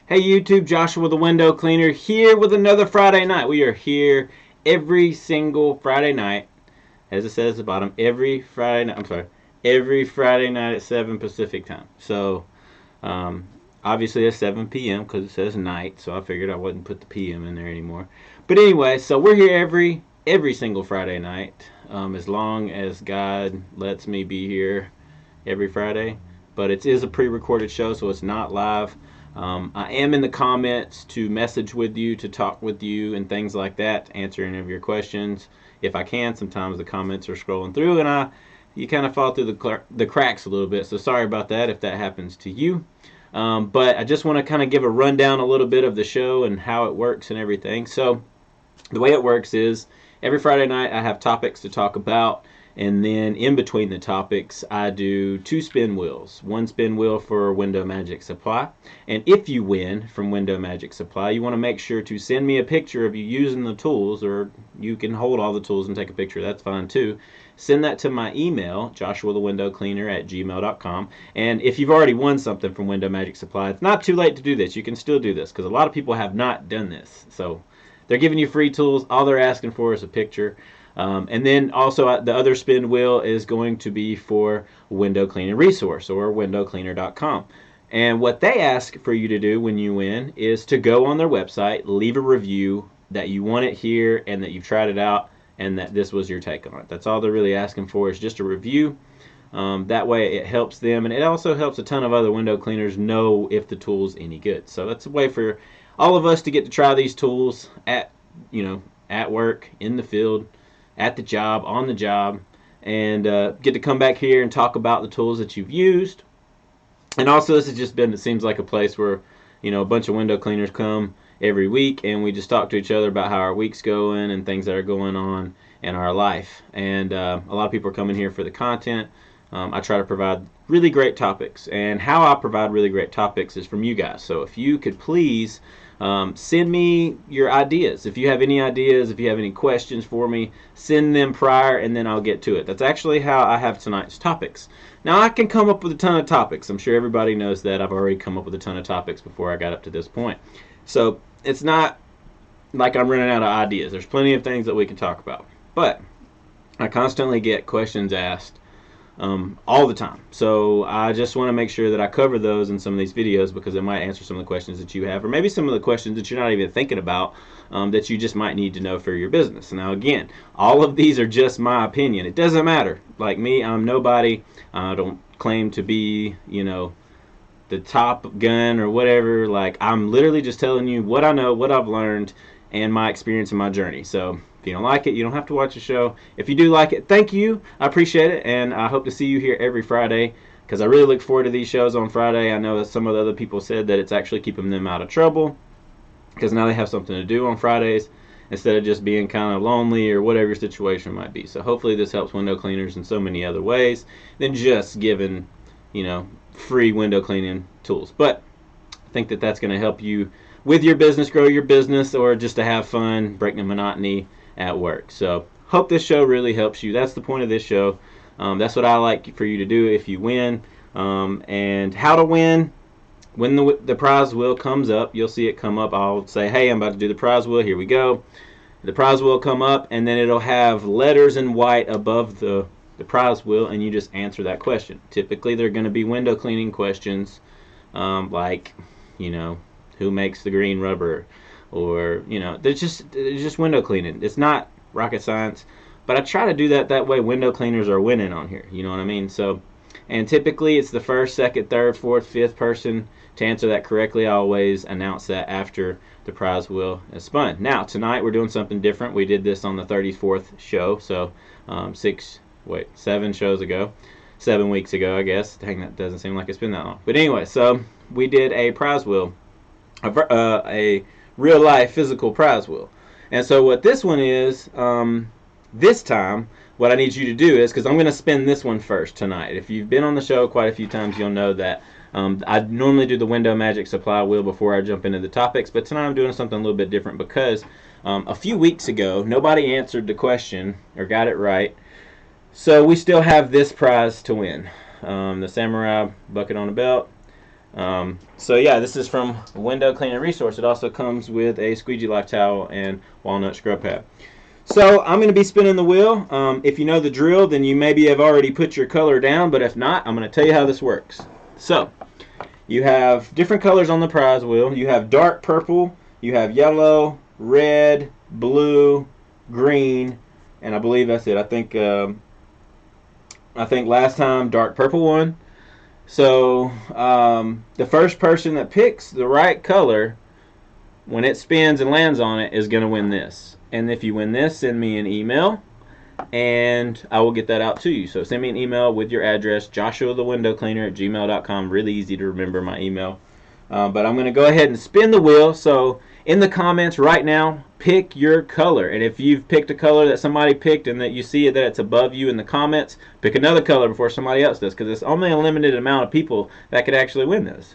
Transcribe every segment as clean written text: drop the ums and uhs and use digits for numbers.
Hey YouTube, Joshua the Window Cleaner here with another Friday night. We are here every single Friday night, as it says at the bottom, every Friday night at 7 Pacific time. So, obviously it's 7 p.m. because it says night, so I figured I wouldn't put the p.m. in there anymore. But anyway, so we're here every single Friday night, as long as God lets me be here every Friday. But it is a pre-recorded show, so it's not live. I am in the comments to message with you, to talk with you, and things like that, answer any of your questions if I can. Sometimes the comments are scrolling through, and you kind of fall through the cracks a little bit. So sorry about that if that happens to you. But I just want to kind of give a rundown a little bit of the show and how it works and everything. So the way it works is every Friday night I have topics to talk about. And then in between the topics, I do 2 spin wheels. 1 spin wheel for Window Magic Supply. And if you win from Window Magic Supply, you want to make sure to send me a picture of you using the tools, or you can hold all the tools and take a picture. That's fine too. Send that to my email, joshuathewindowcleaner@gmail.com. And if you've already won something from Window Magic Supply, it's not too late to do this. You can still do this because a lot of people have not done this. So they're giving you free tools. All they're asking for is a picture. And then also the other spin wheel is going to be for Window Cleaning Resource, or windowcleaner.com. And what they ask for you to do when you win is to go on their website, leave a review that you want it here and that you've tried it out and that this was your take on it. That's all they're really asking for, is just a review. That way it helps them, and it also helps a ton of other window cleaners know if the tool's any good. So that's a way for all of us to get to try these tools at work, in the field, at the job, on the job, and get to come back here and talk about the tools that you've used. And also, this has just been, it seems like a place where, a bunch of window cleaners come every week, and we just talk to each other about how our week's going and things that are going on in our life. And a lot of people are coming here for the content. I try to provide really great topics, and how I provide really great topics is from you guys. So if you could please send me your ideas. If you have any ideas, if you have any questions for me, send them prior and then I'll get to it. That's actually how I have tonight's topics. Now, I can come up with a ton of topics. I'm sure everybody knows that. I've already come up with a ton of topics before I got up to this point. So it's not like I'm running out of ideas. There's plenty of things that we can talk about. But I constantly get questions asked all the time. So I just want to make sure that I cover those in some of these videos, because it might answer some of the questions that you have, or maybe some of the questions that you're not even thinking about, that you just might need to know for your business. Now again, all of these are just my opinion. It doesn't matter. Like me, I'm nobody. I don't claim to be, the top gun or whatever. Like, I'm literally just telling you what I know, what I've learned, and my experience and my journey. So if you don't like it, you don't have to watch the show. If you do like it, thank you. I appreciate it, and I hope to see you here every Friday, because I really look forward to these shows on Friday. I know that some of the other people said that it's actually keeping them out of trouble, because now they have something to do on Fridays instead of just being kind of lonely or whatever your situation might be. So hopefully this helps window cleaners in so many other ways than just giving, free window cleaning tools. But I think that that's going to help you with your business, grow your business, or just to have fun, break the monotony at work. So hope this show really helps you. That's the point of this show. That's what I like for you to do if you win. And how to win: when the prize wheel comes up, you'll see it come up. I'll say, hey, I'm about to do the prize wheel. Here we go. The prize wheel will come up, and then it'll have letters in white above the the prize wheel, and you just answer that question. Typically, they're going to be window cleaning questions, like, who makes the green rubber, or they're just window cleaning. It's not rocket science, but I try to do that way window cleaners are winning on here. You know what I mean? So, and typically it's the first, second, third, fourth, fifth person to answer that correctly. I always announce that after the prize wheel is spun. Now tonight we're doing something different. We did this on the 34th show, so 7 shows ago, 7 weeks ago, I guess. Dang, that doesn't seem like it's been that long. But anyway, so we did a prize wheel, a real life physical prize wheel. And so what this one is, this time, what I need you to do is, because I'm going to spin this one first tonight. If you've been on the show quite a few times, you'll know that I normally do the Window Magic Supply wheel before I jump into the topics, but tonight I'm doing something a little bit different because a few weeks ago, nobody answered the question or got it right. So we still have this prize to win, the Samurai Bucket on a Belt. So yeah, this is from Window Cleaning Resource. It also comes with a Squeegee Life Towel and Walnut Scrub Pad. So I'm going to be spinning the wheel. If you know the drill, then you maybe have already put your color down, but if not, I'm going to tell you how this works. So you have different colors on the prize wheel. You have dark purple, you have yellow, red, blue, green, and I believe that's it. I think last time dark purple won. So the first person that picks the right color when it spins and lands on it is going to win this. And if you win this, send me an email and I will get that out to you. So send me an email with your address, joshuathewindowcleaner@gmail.com. Really easy to remember my email. But I'm going to go ahead and spin the wheel. So in the comments right now, pick your color. And if you've picked a color that somebody picked and that you see that it's above you in the comments, pick another color before somebody else does, because it's only a limited amount of people that could actually win this.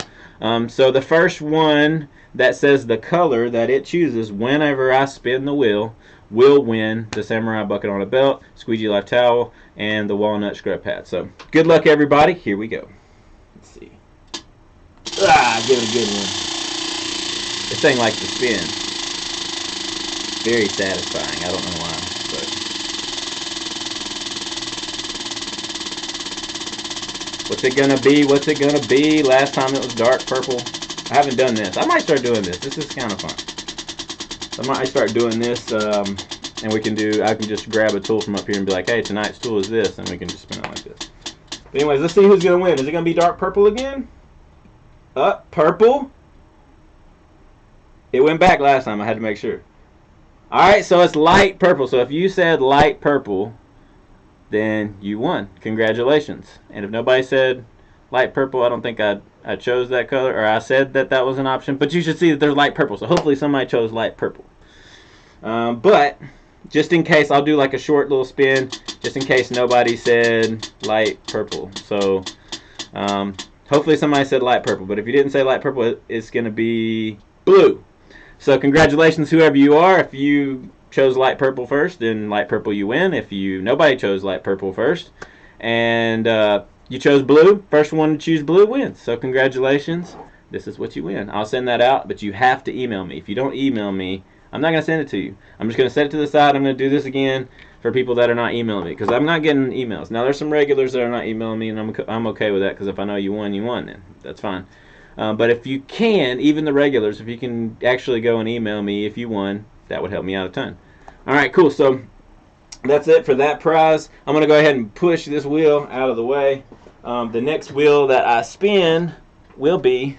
So the first one that says the color that it chooses whenever I spin the wheel will win the Samurai Bucket on a Belt, Squeegee Life Towel, and the Walnut Scrub Pad. So good luck, everybody. Here we go. Let's see. Give it a good one. This thing likes to spin. Very satisfying. I don't know why, but what's it gonna be? What's it gonna be? Last time it was dark purple. I haven't done this. I might start doing this. This is kind of fun. I might start doing this, and I can just grab a tool from up here and be like, hey, tonight's tool is this, and we can just spin it like this. But anyways, let's see who's gonna win. Is it gonna be dark purple again? Purple. It went back last time. I had to make sure. Alright, so it's light purple. So if you said light purple, then you won. Congratulations. And if nobody said light purple, I don't think I chose that color, or I said that was an option. But you should see that there's light purple. So hopefully somebody chose light purple. But just in case, I'll do like a short little spin, just in case nobody said light purple. So hopefully somebody said light purple. But if you didn't say light purple, it's going to be blue. So congratulations, whoever you are. If you chose light purple first, then light purple you win. If nobody chose light purple first, and you chose blue, first one to choose blue wins. So congratulations, this is what you win. I'll send that out, but you have to email me. If you don't email me, I'm not going to send it to you. I'm just going to set it to the side. I'm going to do this again for people that are not emailing me, because I'm not getting emails. Now there's some regulars that are not emailing me, and I'm okay with that, because if I know you won, then that's fine. But if you can, even the regulars, if you can actually go and email me if you won, that would help me out a ton. Alright, cool. So that's it for that prize. I'm going to go ahead and push this wheel out of the way. The next wheel that I spin will be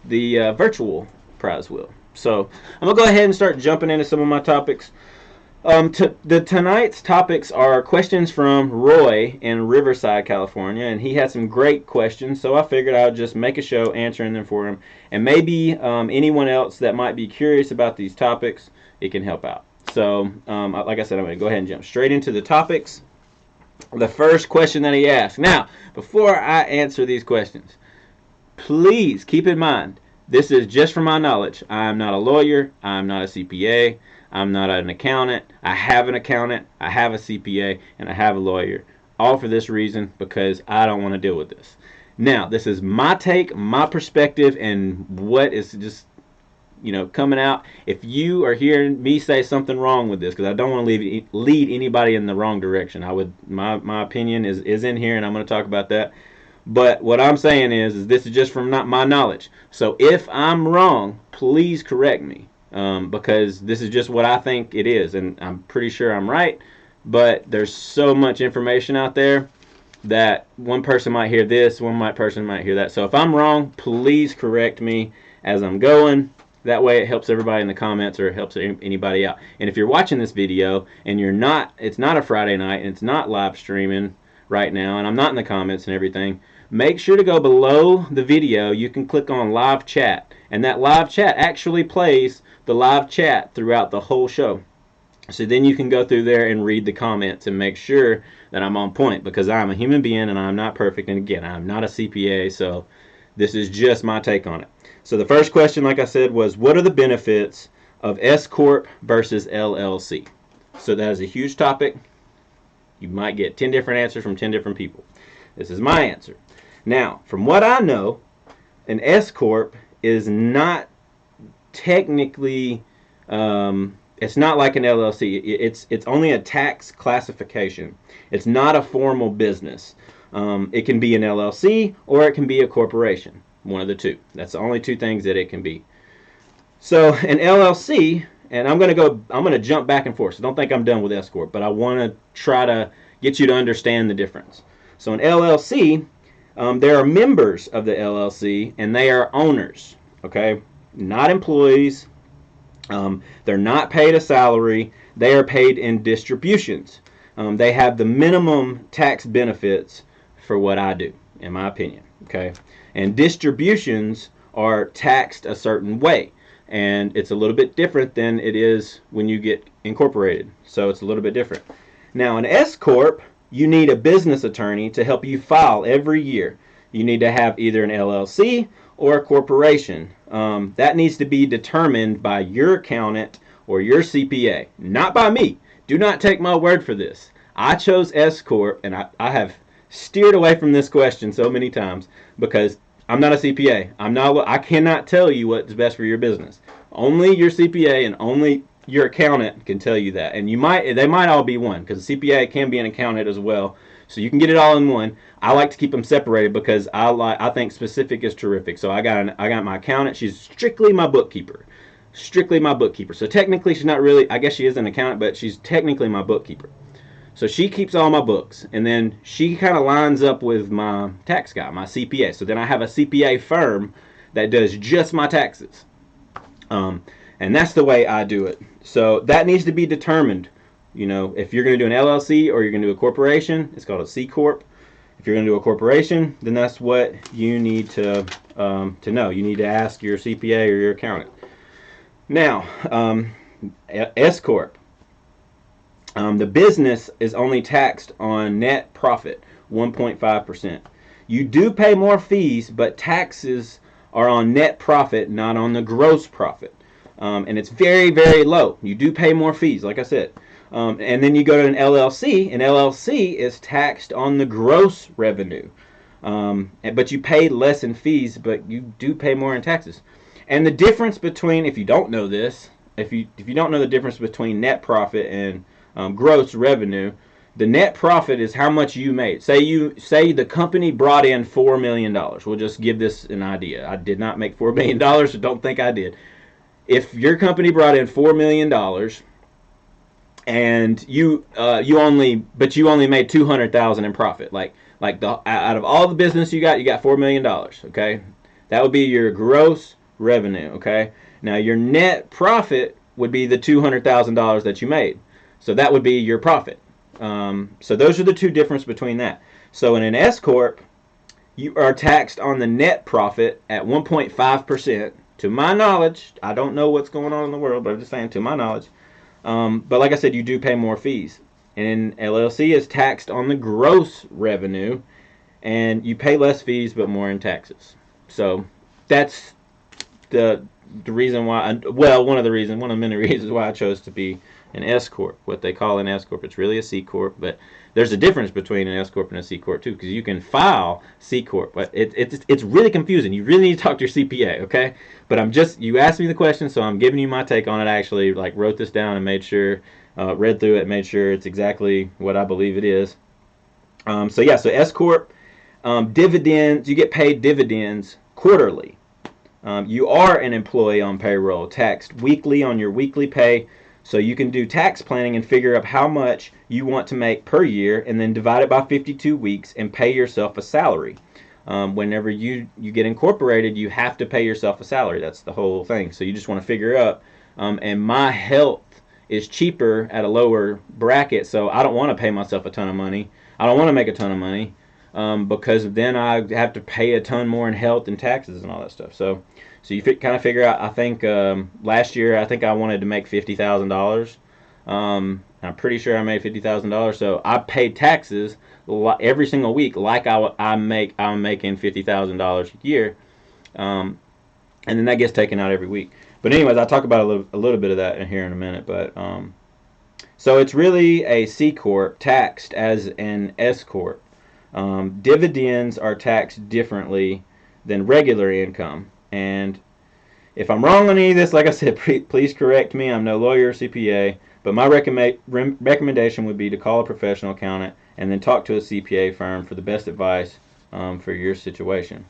the virtual prize wheel. So I'm going to go ahead and start jumping into some of my topics. Tonight's topics are questions from Roy in Riverside, California, and he had some great questions, so I figured I would just make a show answering them for him, and maybe anyone else that might be curious about these topics, it can help out. So, like I said, I'm going to go ahead and jump straight into the topics. The first question that he asked. Now, before I answer these questions, please keep in mind, this is just from my knowledge. I'm not a lawyer. I'm not a CPA. I'm not an accountant. I have an accountant. I have a CPA. And I have a lawyer. All for this reason, because I don't want to deal with this. Now, this is my take, my perspective, and what is just coming out. If you are hearing me say something wrong with this, because I don't want to lead anybody in the wrong direction, my opinion is in here, and I'm going to talk about that. But what I'm saying is this is just from not my knowledge. So if I'm wrong, please correct me, because this is just what I think it is, and I'm pretty sure I'm right. But there's so much information out there that one person might hear this, person might hear that. So if I'm wrong, please correct me as I'm going. That way it helps everybody in the comments, or it helps anybody out. And if you're watching this video and it's not a Friday night and it's not live streaming right now, and I'm not in the comments and everything, make sure to go below the video. You can click on live chat, and that live chat actually plays the live chat throughout the whole show. So then you can go through there and read the comments and make sure that I'm on point, because I'm a human being and I'm not perfect. And again, I'm not a CPA, so this is just my take on it. So the first question, like I said, was what are the benefits of S Corp versus LLC? So that is a huge topic. You might get 10 different answers from 10 different people. This is my answer. Now, from what I know, an S Corp is not technically, it's not like an LLC. It's only a tax classification. It's not a formal business. It can be an LLC or it can be a corporation. One of the two. That's the only two things that it can be. So an LLC, and I'm going to jump back and forth. So don't think I'm done with S Corp, but I want to try to get you to understand the difference. So an LLC, there are members of the LLC and they are owners. Okay, not employees. They're not paid a salary. They are paid in distributions. They have the minimum tax benefits for what I do, in my opinion. Okay, and distributions are taxed a certain way, and it's a little bit different than it is when you get incorporated. So it's a little bit different. Now, an S Corp, you need a business attorney to help you file every year. You need to have either an LLC or a corporation. That needs to be determined by your accountant or your CPA, not by me. Do not take my word for this. I chose S Corp, and I have steered away from this question so many times because I'm not a CPA. I cannot tell you what's best for your business. Only your CPA and only your accountant can tell you that. And they might all be one, because a CPA can be an accountant as well. So you can get it all in one. I like to keep them separated because I think specific is terrific. So I got my accountant. She's strictly my bookkeeper. Strictly my bookkeeper. So technically she's not really, I guess she is an accountant, but she's technically my bookkeeper. So she keeps all my books, and then she kind of lines up with my tax guy, my CPA. So then I have a CPA firm that does just my taxes. And that's the way I do it. So that needs to be determined. If you're going to do an LLC or you're going to do a corporation, it's called a C Corp. If you're going to do a corporation, then that's what you need to know. You need to ask your CPA or your accountant. Now, S Corp. The business is only taxed on net profit, 1.5%. You do pay more fees, but taxes are on net profit, not on the gross profit. And it's very, very low. You do pay more fees, like I said. And then you go to an LLC. An LLC is taxed on the gross revenue. But you pay less in fees, but you do pay more in taxes. And the difference between, if you don't know this, if you don't know the difference between net profit and gross revenue, the net profit is how much you made. Say the company brought in $4 million. We'll just give this an idea. I did not make $4 million, so don't think I did. If your company brought in $4 million and you only made $200,000 in profit, out of all the business you got $4 million. Okay, that would be your gross revenue. Okay, now your net profit would be the $200,000 that you made. So that would be your profit. So those are the two differences between that. So in an S Corp, you are taxed on the net profit at 1.5%. To my knowledge, I don't know what's going on in the world, but I'm just saying to my knowledge. But like I said, you do pay more fees. And LLC is taxed on the gross revenue, and you pay less fees but more in taxes. So that's the reason why. One of the many reasons why I chose to be an S Corp, what they call an S Corp. It's really a C Corp, but there's a difference between an S Corp and a C Corp too, because you can file C Corp, but it's really confusing. You really need to talk to your CPA, okay? But you asked me the question, so I'm giving you my take on it. I actually wrote this down and made sure, read through it, made sure it's exactly what I believe it is. So S Corp, dividends, you get paid dividends quarterly. You are an employee on payroll, taxed weekly on your weekly pay, so you can do tax planning and figure out how much you want to make per year and then divide it by 52 weeks and pay yourself a salary. Whenever you get incorporated, you have to pay yourself a salary. That's the whole thing. So you just want to figure out, and my health is cheaper at a lower bracket, so I don't want to pay myself a ton of money. I don't want to make a ton of money because then I have to pay a ton more in health and taxes and all that stuff. So you kind of figure out. I think last year I think I wanted to make $50,000. I'm pretty sure I made $50,000. So I paid taxes every single week like I'm making $50,000 a year, and then that gets taken out every week. But anyways, I'll talk about a little bit of that in here in a minute. But so it's really a C Corp taxed as an S Corp. Dividends are taxed differently than regular income. And if I'm wrong on any of this, like I said, please correct me. I'm no lawyer or CPA. But my recommendation would be to call a professional accountant and then talk to a CPA firm for the best advice for your situation.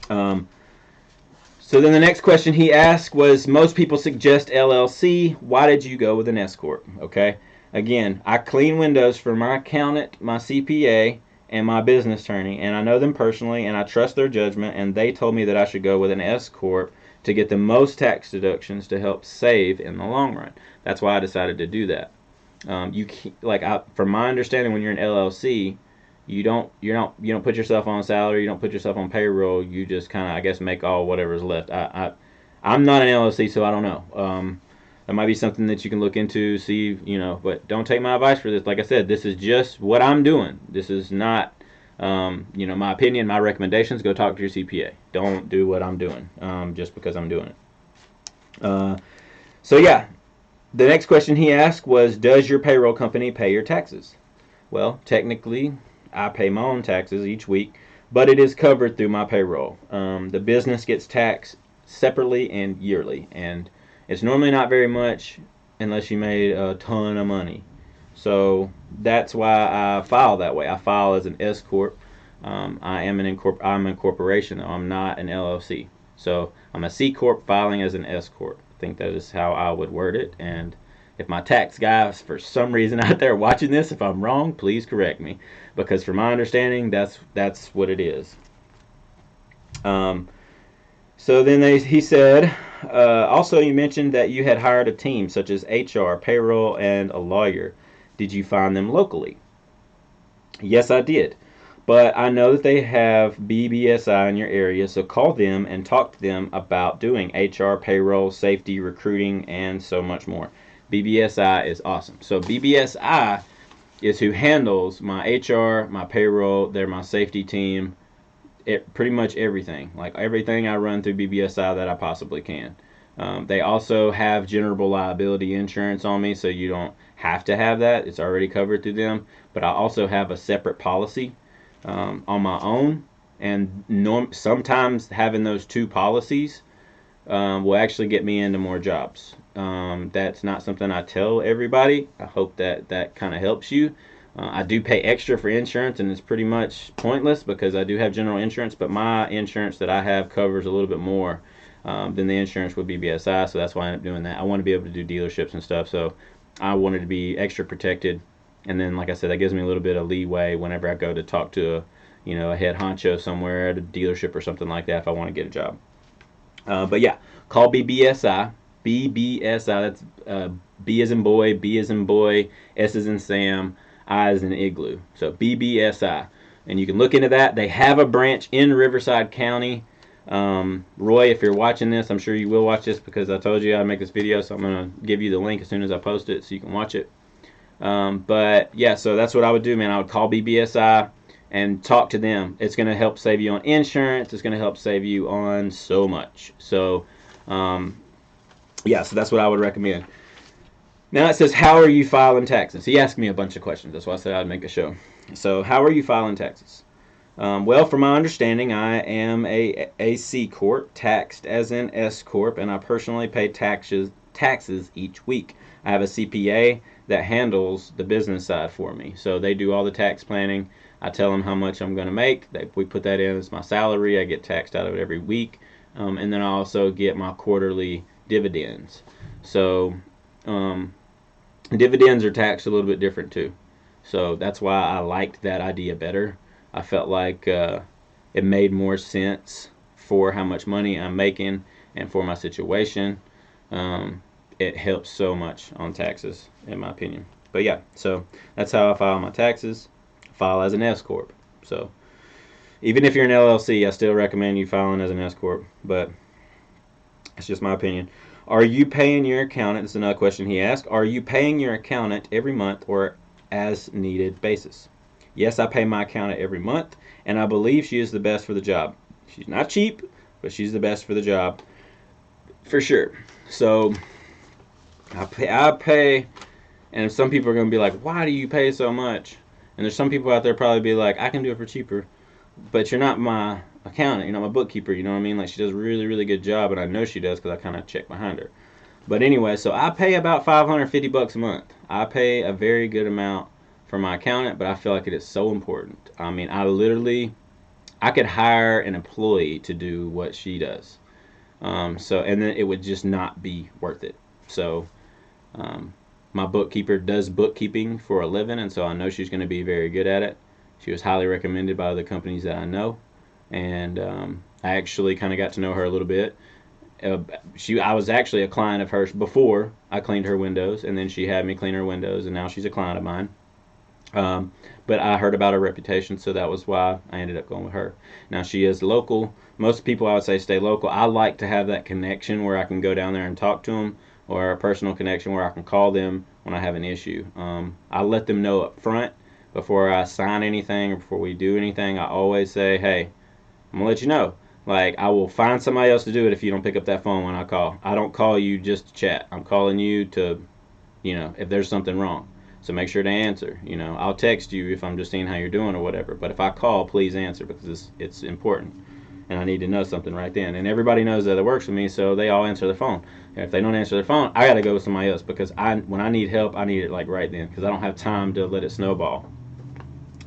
So then the next question he asked was, most people suggest LLC. Why did you go with an S Corp? Okay. Again, I clean windows for my accountant, my CPA, and my business attorney, and I know them personally, and I trust their judgment, and they told me that I should go with an S Corp to get the most tax deductions to help save in the long run. That's why I decided to do that. From my understanding, when you're an LLC, you don't put yourself on salary, you don't put yourself on payroll. You just kind of, I guess, make all whatever's left. I'm not an LLC, so I don't know. That might be something that you can look into, see, but don't take my advice for this. Like I said, this is just what I'm doing. This is not, my opinion, my recommendations. Go talk to your CPA. Don't do what I'm doing just because I'm doing it. The next question he asked was, does your payroll company pay your taxes? Well, technically, I pay my own taxes each week, but it is covered through my payroll. The business gets taxed separately and yearly, and it's normally not very much unless you made a ton of money. So that's why I file that way. I file as an S Corp. I'm a corporation, though. I'm not an LLC. So I'm a C Corp filing as an S Corp. I think that is how I would word it. And if my tax guys, for some reason out there watching this, if I'm wrong, please correct me. Because from my understanding, that's what it is. So then he said, also you mentioned that you had hired a team such as HR, payroll, and a lawyer. Did you find them locally? Yes, I did. But I know that they have BBSI in your area, so call them and talk to them about doing HR, payroll, safety, recruiting, and so much more. BBSI is awesome. So BBSI is who handles my HR, my payroll, they're my safety team, pretty much everything. Like everything I run through BBSI that I possibly can. They also have general liability insurance on me, so you don't have to have that. It's already covered through them. But I also have a separate policy on my own, and sometimes having those two policies will actually get me into more jobs. That's not something I tell everybody. I hope that kind of helps you. I do pay extra for insurance, and it's pretty much pointless because I do have general insurance, but my insurance that I have covers a little bit more than the insurance with BBSI, so that's why I end up doing that. I want to be able to do dealerships and stuff, so I wanted to be extra protected. And then, like I said, that gives me a little bit of leeway whenever I go to talk to a head honcho somewhere at a dealership or something like that if I want to get a job. But yeah, call BBSI. BBSI, that's B as in boy, B as in boy, S as in Sam, I as in igloo. So BBSI. And you can look into that. They have a branch in Riverside County. Roy, if you're watching this, I'm sure you will watch this because I told you I'd make this video, so I'm going to give you the link as soon as I post it so you can watch it. But yeah, so that's what I would do, man. I would call BBSI and talk to them. It's going to help save you on insurance. It's going to help save you on so much. So, yeah, so that's what I would recommend. Now it says, how are you filing taxes? He asked me a bunch of questions. That's why I said I'd make a show. So, how are you filing taxes? Well, from my understanding, I am a C Corp, taxed as an S Corp, and I personally pay taxes each week. I have a CPA that handles the business side for me. So they do all the tax planning. I tell them how much I'm going to make. We put that in as my salary. I get taxed out of it every week. And then I also get my quarterly dividends. So dividends are taxed a little bit different too. So that's why I liked that idea better. I felt like it made more sense for how much money I'm making and for my situation. It helps so much on taxes, in my opinion. But yeah, so that's how I file my taxes. I file as an S corp. So even if you're an LLC, I still recommend you filing as an S corp. But it's just my opinion. Are you paying your accountant? This is another question he asked. Are you paying your accountant every month or as needed basis? Yes, I pay my accountant every month, and I believe she is the best for the job. She's not cheap, but she's the best for the job for sure. So I pay, and some people are going to be like, why do you pay so much? And there's some people out there probably be like, I can do it for cheaper, but you're not my accountant, you're not my bookkeeper, you know what I mean? Like, she does a really, really good job, and I know she does because I kind of check behind her. But anyway, so I pay about $550 a month. I pay a very good amount for my accountant, but I feel like it is so important. I mean, I could hire an employee to do what she does. And then it would just not be worth it. So, um, my bookkeeper does bookkeeping for a living, and so I know she's going to be very good at it. She was highly recommended by the companies that I know, and I actually kind of got to know her a little bit. I was actually a client of hers before I cleaned her windows, and then she had me clean her windows, and now she's a client of mine. Um, but I heard about her reputation, so that was why I ended up going with her. Now she is local. Most people I would say stay local. I like to have that connection where I can go down there and talk to them, or a personal connection where I can call them when I have an issue. I let them know up front before I sign anything or before we do anything. I always say, hey, I'm gonna let you know. Like, I will find somebody else to do it if you don't pick up that phone when I call. I don't call you just to chat. I'm calling you to, if there's something wrong. So make sure to answer. I'll text you if I'm just seeing how you're doing or whatever. But if I call, please answer because it's important. And I need to know something right then. And everybody knows that it works with me, so they all answer their phone. And if they don't answer their phone, I got to go with somebody else because when I need help, I need it like right then because I don't have time to let it snowball.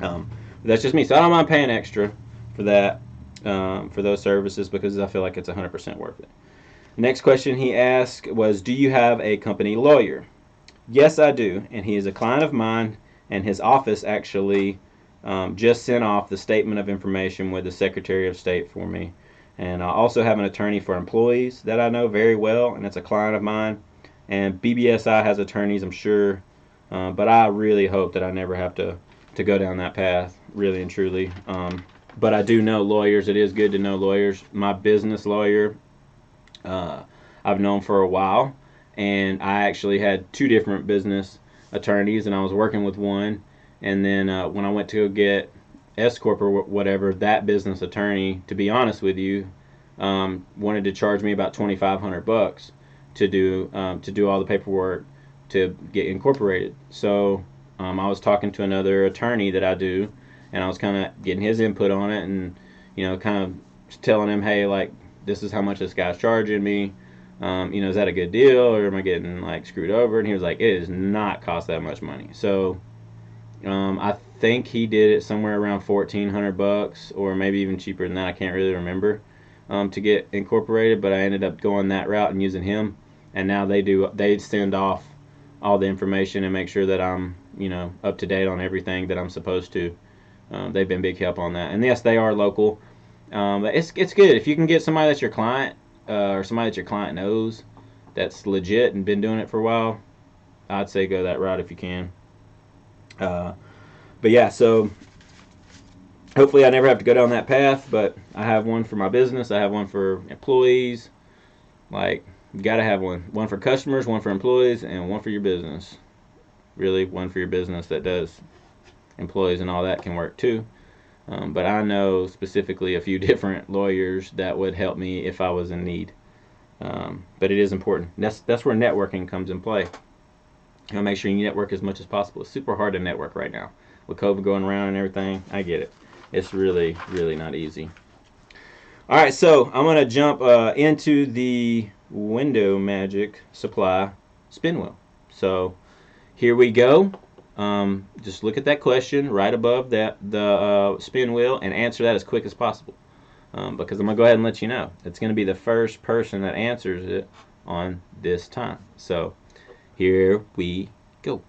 But that's just me. So I don't mind paying extra for that, for those services because I feel like it's 100% worth it. Next question he asked was, do you have a company lawyer? Yes, I do, and he is a client of mine, and his office actually just sent off the statement of information with the Secretary of State for me. And I also have an attorney for employees that I know very well, and it's a client of mine. And BBSI has attorneys, I'm sure, but I really hope that I never have to go down that path, really and truly. But I do know lawyers. It is good to know lawyers. My business lawyer, I've known for a while, and I actually had two different business attorneys, and I was working with one, and then when I went to go get S Corp or whatever, that business attorney, to be honest with you, wanted to charge me about $2,500 to do all the paperwork to get incorporated. So I was talking to another attorney that I do, and I was kind of getting his input on it, and kind of telling him, hey, like, this is how much this guy's charging me. Is that a good deal, or am I getting like screwed over? And he was like, it does not cost that much money. So I think he did it somewhere around $1,400, or maybe even cheaper than that. I can't really remember, to get incorporated. But I ended up going that route and using him. And now they send off all the information and make sure that I'm up to date on everything that I'm supposed to. They've been big help on that. And yes, they are local. But it's good if you can get somebody that's your client, or somebody that your client knows that's legit and been doing it for a while. I'd say go that route if you can. But yeah, so hopefully I never have to go down that path. But I have one for my business. I have one for employees. Like, you got to have one for customers, one for employees, and one for your business. Really, one for your business that does employees and all that can work too. But I know specifically a few different lawyers that would help me if I was in need. But it is important. That's where networking comes in play. Make sure you network as much as possible. It's super hard to network right now with COVID going around and everything. I get it. It's really, really not easy. All right, so I'm going to jump into the Window Magic Supply spin wheel. So here we go. Just look at that question right above the spin wheel and answer that as quick as possible. Because I'm going to go ahead and let you know. It's going to be the first person that answers it on this time. So here we go.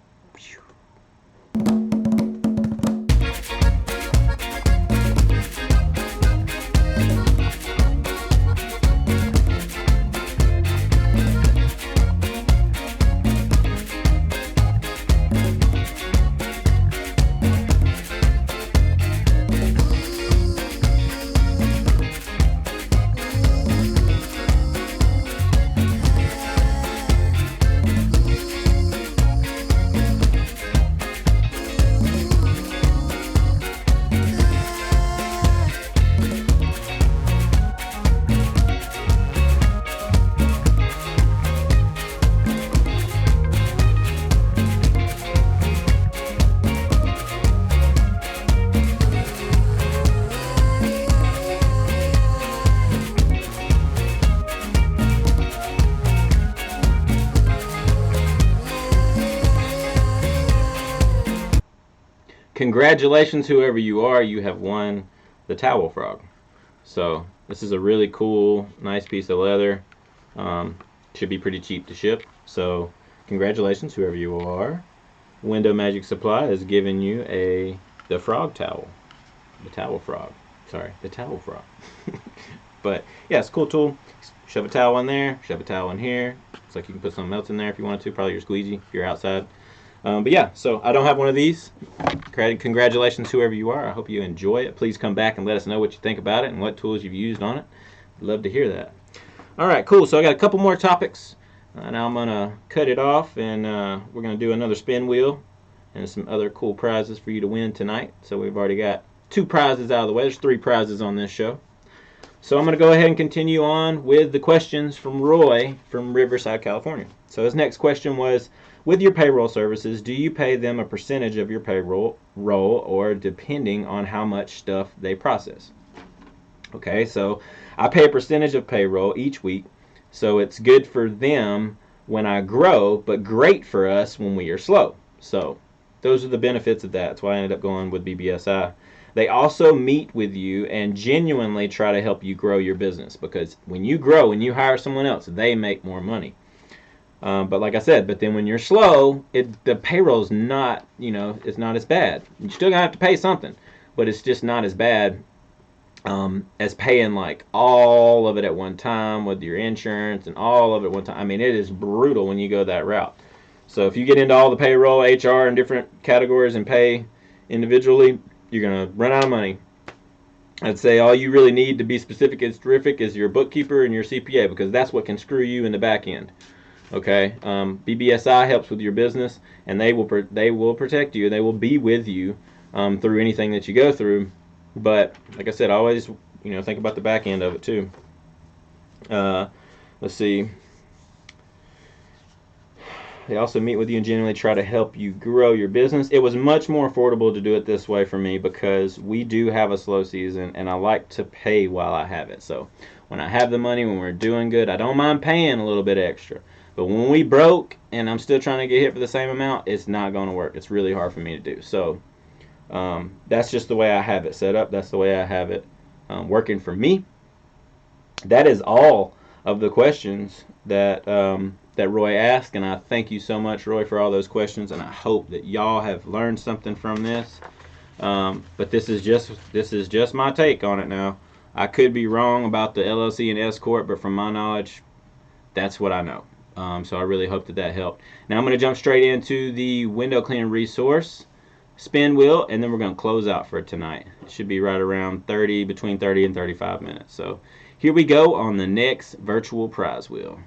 Congratulations, whoever you are, you have won the towel frog. So this is a really cool, nice piece of leather. Should be pretty cheap to ship. So congratulations, whoever you are. Window Magic Supply is giving you the frog towel. The towel frog. Sorry, the towel frog. But yeah, it's a cool tool. Shove a towel in there, shove a towel in here. Looks like you can put something else in there if you want to, probably your squeegee if you're outside. But yeah, so I don't have one of these. Congratulations, whoever you are. I hope you enjoy it. Please come back and let us know what you think about it and what tools you've used on it. I'd love to hear that. All right, cool. So I got a couple more topics. Now I'm going to cut it off, and we're going to do another spin wheel and some other cool prizes for you to win tonight. So we've already got 2 prizes out of the way. There's 3 prizes on this show. So I'm going to go ahead and continue on with the questions from Roy from Riverside, California. So his next question was, with your payroll services, do you pay them a percentage of your payroll or depending on how much stuff they process? Okay, so I pay a percentage of payroll each week, so it's good for them when I grow, but great for us when we are slow. So those are the benefits of that. That's why I ended up going with BBSI. They also meet with you and genuinely try to help you grow your business, because when you grow and you hire someone else, they make more money. But like I said, but then when you're slow, the payroll's not, it's not as bad. You're still gonna have to pay something, but it's just not as bad as paying like all of it at one time with your insurance and all of it at one time. I mean, it is brutal when you go that route. So if you get into all the payroll, HR, and different categories and pay individually, you're gonna run out of money. I'd say all you really need to be specific and terrific is your bookkeeper and your CPA, because that's what can screw you in the back end. Okay, BBSI helps with your business, and they will protect you. They will be with you through anything that you go through. But like I said, always think about the back end of it too. Let's see. They also meet with you and genuinely try to help you grow your business. It was much more affordable to do it this way for me, because we do have a slow season, and I like to pay while I have it. So when I have the money, when we're doing good, I don't mind paying a little bit extra. But when we broke and I'm still trying to get hit for the same amount, it's not going to work. It's really hard for me to do. So that's just the way I have it set up. That's the way I have it working for me. That is all of the questions that Roy asked, and I thank you so much, Roy, for all those questions, and I hope that y'all have learned something from this. But this is just my take on it now. I could be wrong about the LLC and S Corp, but from my knowledge, that's what I know. So I really hope that helped. Now I'm going to jump straight into the window cleaning resource spin wheel, and then we're going to close out for tonight. It should be right around between 30 and 35 minutes. So here we go on the next virtual prize wheel.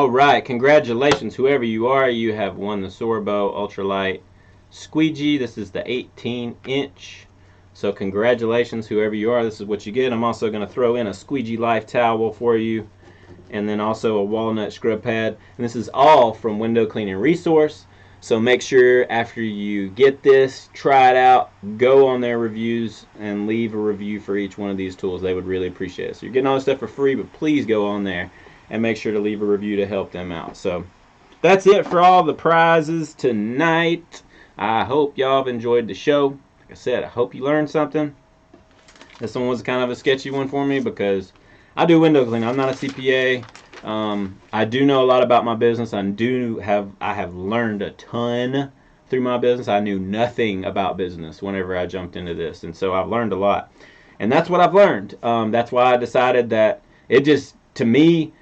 All right, congratulations, whoever you are. You have won the Sorbo Ultralight Squeegee. This is the 18-inch. So congratulations, whoever you are. This is what you get. I'm also going to throw in a Squeegee Life towel for you, and then also a walnut scrub pad. And this is all from Window Cleaning Resource. So make sure after you get this, try it out, go on their reviews, and leave a review for each one of these tools. They would really appreciate it. So you're getting all this stuff for free, but please go on there and make sure to leave a review to help them out. So that's it for all the prizes tonight. I hope y'all have enjoyed the show. Like I said, I hope you learned something. This one was kind of a sketchy one for me because I do window cleaning. I'm not a CPA. I do know a lot about my business. I have learned a ton through my business. I knew nothing about business whenever I jumped into this, and so I've learned a lot. And that's what I've learned. That's why I decided that it just, to me,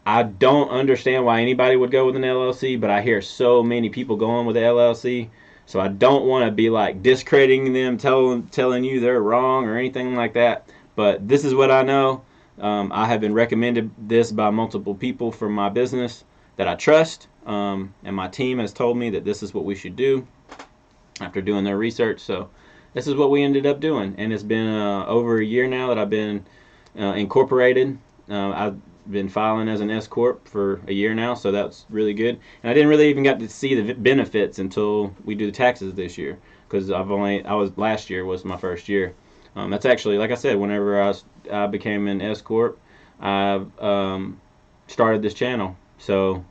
I don't understand why anybody would go with an LLC, but I hear so many people going with the LLC, so I don't want to be like discrediting them, telling you they're wrong or anything like that. But this is what I know. I have been recommended this by multiple people from my business that I trust, and my team has told me that this is what we should do after doing their research. So this is what we ended up doing, and it's been over a year now that I've been incorporated. I've been filing as an S Corp for a year now, so that's really good. And I didn't really even get to see the benefits until we do the taxes this year, because last year was my first year. That's actually, like I said, whenever I became an S Corp, I started this channel. So,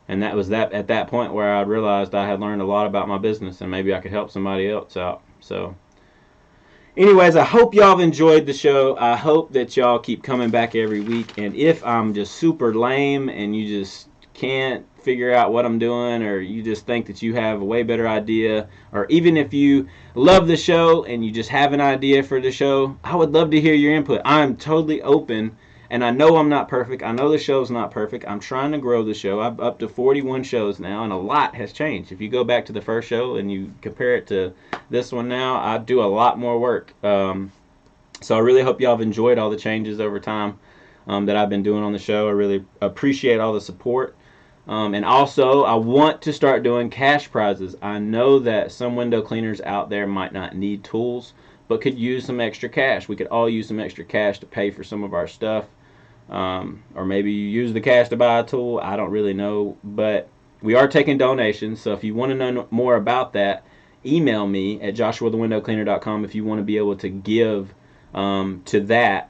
and that was at that point where I realized I had learned a lot about my business, and maybe I could help somebody else out. So anyways, I hope y'all have enjoyed the show. I hope that y'all keep coming back every week. And if I'm just super lame and you just can't figure out what I'm doing, or you just think that you have a way better idea, or even if you love the show and you just have an idea for the show, I would love to hear your input. I'm totally open, and I know I'm not perfect. I know the show's not perfect. I'm trying to grow the show. I'm up to 41 shows now, and a lot has changed. If you go back to the first show and you compare it to this one now, I do a lot more work. So I really hope y'all have enjoyed all the changes over time that I've been doing on the show. I really appreciate all the support. And also, I want to start doing cash prizes. I know that some window cleaners out there might not need tools, but could use some extra cash. We could all use some extra cash to pay for some of our stuff. Or maybe you use the cash to buy a tool. I don't really know. But we are taking donations, so if you want to know more about that, email me at joshuathewindowcleaner.com if you want to be able to give to that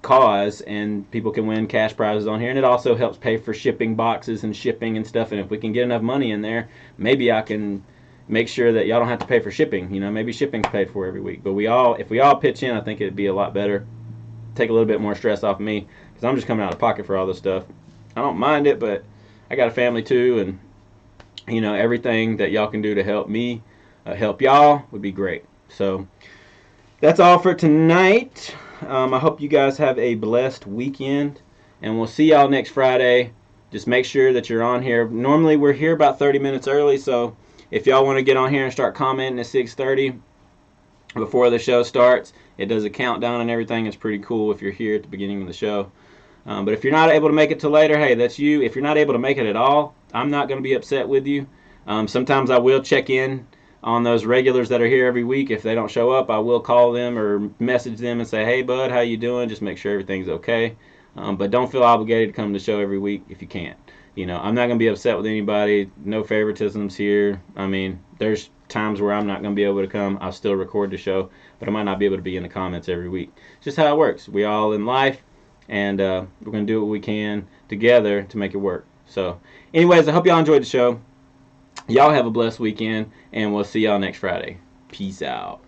cause, and people can win cash prizes on here. And it also helps pay for shipping boxes and shipping and stuff. And if we can get enough money in there, maybe I can make sure that y'all don't have to pay for shipping. You know, maybe shipping's paid for every week. But if we all pitch in, I think it'd be a lot better. Take a little bit more stress off me, because I'm just coming out of pocket for all this stuff. I don't mind it, but I got a family too, and you know, everything that y'all can do to help me help y'all would be great. So that's all for tonight. I hope you guys have a blessed weekend, and we'll see y'all next Friday. Just make sure that you're on here. Normally we're here about 30 minutes early, so if y'all want to get on here and start commenting at 6:30 before the show starts, it does a countdown and everything. It's pretty cool if you're here at the beginning of the show. But if you're not able to make it till later, hey, that's you. If you're not able to make it at all, I'm not going to be upset with you. Sometimes I will check in on those regulars that are here every week. If they don't show up, I will call them or message them and say, hey bud, how you doing? Just make sure everything's okay. But don't feel obligated to come to the show every week if you can't. You know, I'm not going to be upset with anybody. No favoritisms here. I mean, there's times where I'm not going to be able to come. I'll still record the show, but I might not be able to be in the comments every week. It's just how it works. We all in life, and we're going to do what we can together to make it work. So anyways, I hope y'all enjoyed the show. Y'all have a blessed weekend, and we'll see y'all next Friday. Peace out.